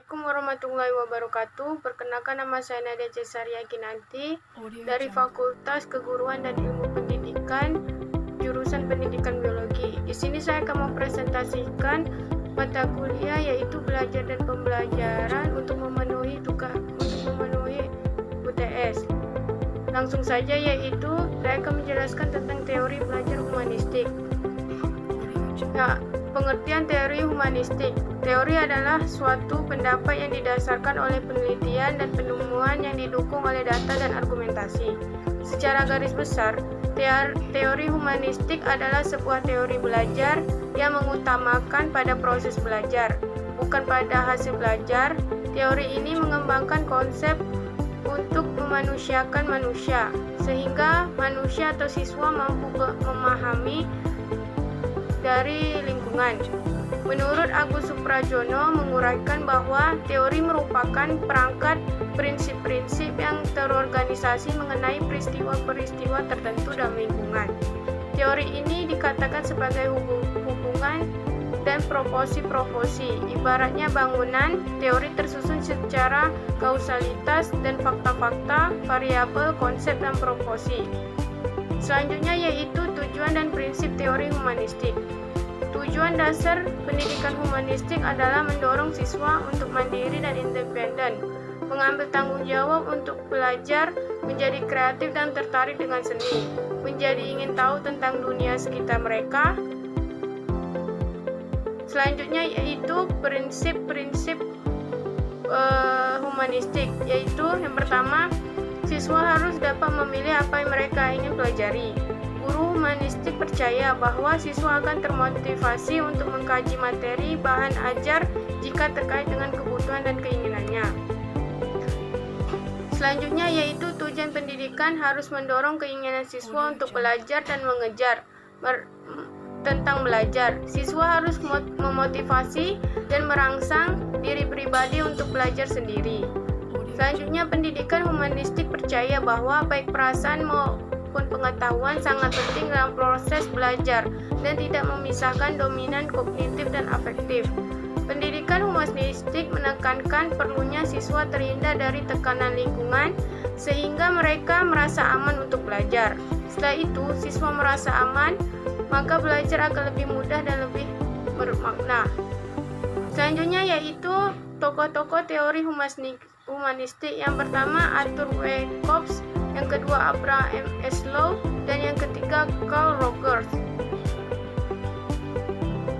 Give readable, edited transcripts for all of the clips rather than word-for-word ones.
Assalamualaikum warahmatullahi wabarakatuh. Perkenalkan, nama saya Nadia Cesaria Kinanti dari Fakultas Keguruan dan Ilmu Pendidikan, jurusan Pendidikan Biologi. Di sini saya akan mempresentasikan mata kuliah yaitu belajar dan pembelajaran untuk memenuhi UTS. Langsung saja, yaitu saya akan menjelaskan tentang teori belajar humanistik. Nah, pengertian teori humanistik. Teori adalah suatu pendapat yang didasarkan oleh penelitian dan penemuan yang didukung oleh data dan argumentasi. Secara garis besar, teori humanistik adalah sebuah teori belajar yang mengutamakan pada proses belajar, bukan pada hasil belajar. Teori ini mengembangkan konsep untuk memanusiakan manusia, sehingga manusia atau siswa mampu memahami dari lingkungan. Menurut Agus Suprajono menguraikan bahwa teori merupakan perangkat prinsip-prinsip yang terorganisasi mengenai peristiwa-peristiwa tertentu dalam lingkungan. Teori ini dikatakan sebagai hubungan dan proposi. Ibaratnya bangunan, teori tersusun secara kausalitas dan fakta-fakta, variabel, konsep, dan proposi. Selanjutnya yaitu tujuan dan prinsip teori humanistik. Tujuan dasar pendidikan humanistik adalah mendorong siswa untuk mandiri dan independen, mengambil tanggung jawab untuk belajar, menjadi kreatif dan tertarik dengan seni, menjadi ingin tahu tentang dunia sekitar mereka. Selanjutnya yaitu prinsip-prinsip humanistik, yaitu yang pertama, siswa harus dapat memilih apa yang mereka ingin pelajari. Guru humanistik percaya bahwa siswa akan termotivasi untuk mengkaji materi bahan ajar jika terkait dengan kebutuhan dan keinginannya. Selanjutnya yaitu tujuan pendidikan harus mendorong keinginan siswa untuk belajar dan mengejar tentang belajar. Siswa harus memotivasi dan merangsang diri pribadi untuk belajar sendiri. Selanjutnya, pendidikan humanistik percaya bahwa baik perasaan maupun pengetahuan sangat penting dalam proses belajar dan tidak memisahkan dominan kognitif dan afektif. Pendidikan humanistik menekankan perlunya siswa terhindar dari tekanan lingkungan sehingga mereka merasa aman untuk belajar. Setelah itu, siswa merasa aman, maka belajar akan lebih mudah dan lebih bermakna. Selanjutnya yaitu tokoh-tokoh teori humanistik. Yang pertama Arthur W. Cobbs, yang kedua Abraham Maslow, dan yang ketiga Carl Rogers.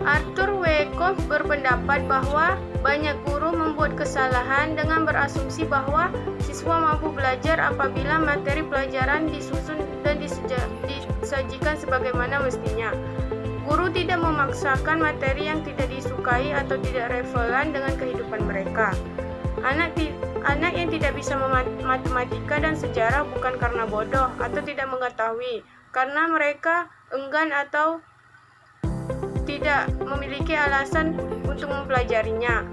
Arthur W. Cobbs berpendapat bahwa banyak guru membuat kesalahan dengan berasumsi bahwa siswa mampu belajar apabila materi pelajaran disusun dan disajikan sebagaimana mestinya. Guru tidak memaksakan materi yang tidak disukai atau tidak relevan dengan kehidupan mereka. Anak yang tidak bisa matematika dan sejarah bukan karena bodoh atau tidak mengetahui, karena mereka enggan atau tidak memiliki alasan untuk mempelajarinya.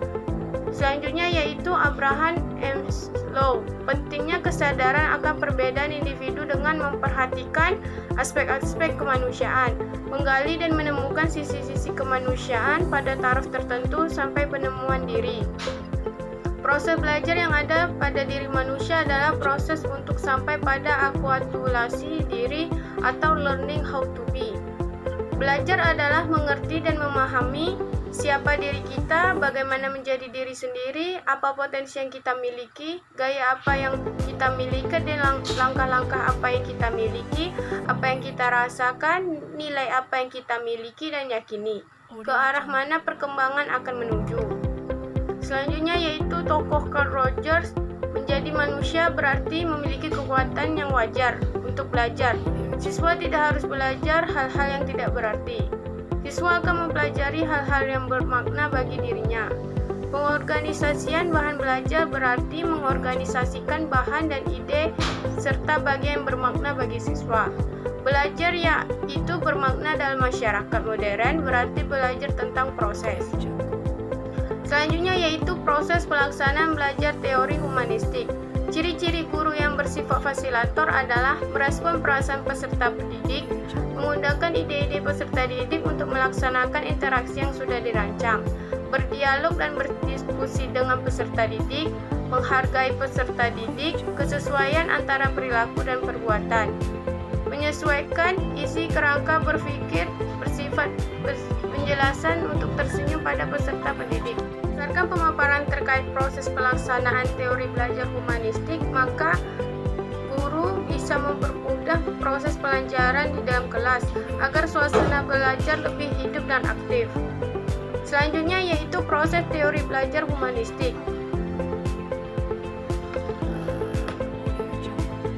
Selanjutnya yaitu Abraham Maslow. Pentingnya kesadaran akan perbedaan individu dengan memperhatikan aspek-aspek kemanusiaan, menggali dan menemukan sisi-sisi kemanusiaan pada taraf tertentu sampai penemuan diri. Proses belajar yang ada pada diri manusia adalah proses untuk sampai pada akulturasi diri atau learning how to be. Belajar adalah mengerti dan memahami siapa diri kita, bagaimana menjadi diri sendiri, apa potensi yang kita miliki, gaya apa yang kita miliki, dan langkah-langkah apa yang kita miliki, apa yang kita rasakan, nilai apa yang kita miliki dan yakini, ke arah mana perkembangan akan menuju. Selanjutnya yaitu tokoh Carl Rogers. Menjadi manusia berarti memiliki kekuatan yang wajar untuk belajar. Siswa tidak harus belajar hal-hal yang tidak berarti. Siswa akan mempelajari hal-hal yang bermakna bagi dirinya. Pengorganisasian bahan belajar berarti mengorganisasikan bahan dan ide serta bagian yang bermakna bagi siswa. Belajar yaitu bermakna dalam masyarakat modern berarti belajar tentang proses. Selanjutnya yaitu proses pelaksanaan belajar teori humanistik. Ciri-ciri guru yang bersifat fasilitator adalah merespon perasaan peserta didik, mengundangkan ide-ide peserta didik untuk melaksanakan interaksi yang sudah dirancang, berdialog dan berdiskusi berdiskusi dengan peserta didik, menghargai peserta didik, kesesuaian antara perilaku dan perbuatan, menyesuaikan isi kerangka berpikir bersifat penjelasan untuk tersenyum pada peserta pendidik. Berdasarkan pemaparan terkait proses pelaksanaan teori belajar humanistik, maka guru bisa mempermudah proses pelajaran di dalam kelas agar suasana belajar lebih hidup dan aktif. Selanjutnya yaitu proses teori belajar humanistik.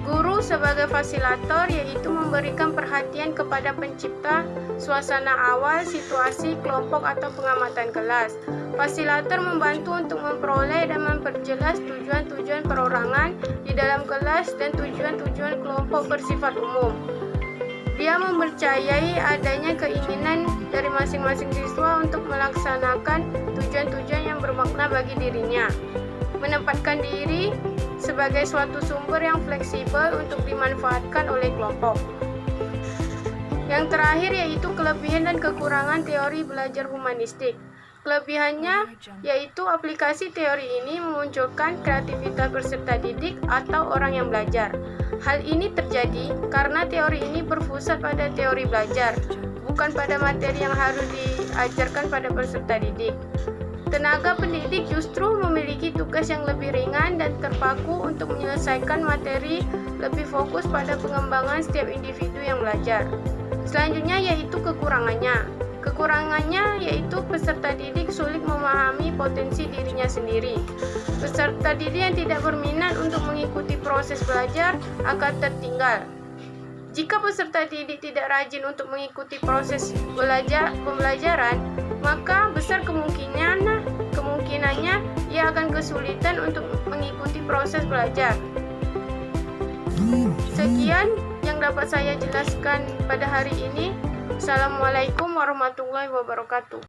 Guru sebagai fasilitator yaitu memberikan perhatian kepada pencipta suasana awal, situasi, kelompok atau pengamatan kelas. Fasilitator membantu untuk memperoleh dan memperjelas tujuan-tujuan perorangan di dalam kelas dan tujuan-tujuan kelompok bersifat umum. Dia mempercayai adanya keinginan dari masing-masing siswa untuk melaksanakan tujuan-tujuan yang bermakna bagi dirinya. Menempatkan diri sebagai suatu sumber yang fleksibel untuk dimanfaatkan oleh kelompok. Yang terakhir yaitu kelebihan dan kekurangan teori belajar humanistik. Kelebihannya yaitu aplikasi teori ini memunculkan kreativitas peserta didik atau orang yang belajar. Hal ini terjadi karena teori ini berpusat pada teori belajar, bukan pada materi yang harus diajarkan pada peserta didik. Tenaga pendidik justru memiliki tugas yang lebih ringan dan terpaku untuk menyelesaikan materi, lebih fokus pada pengembangan setiap individu yang belajar. Selanjutnya yaitu kekurangannya. Kekurangannya yaitu peserta didik sulit memahami potensi dirinya sendiri. Peserta didik yang tidak berminat untuk mengikuti proses belajar akan tertinggal. Jika peserta didik tidak rajin untuk mengikuti proses pembelajaran, maka besar kemungkinannya ia akan kesulitan untuk mengikuti proses belajar. Sekian yang dapat saya jelaskan pada hari ini. Assalamualaikum warahmatullahi wabarakatuh.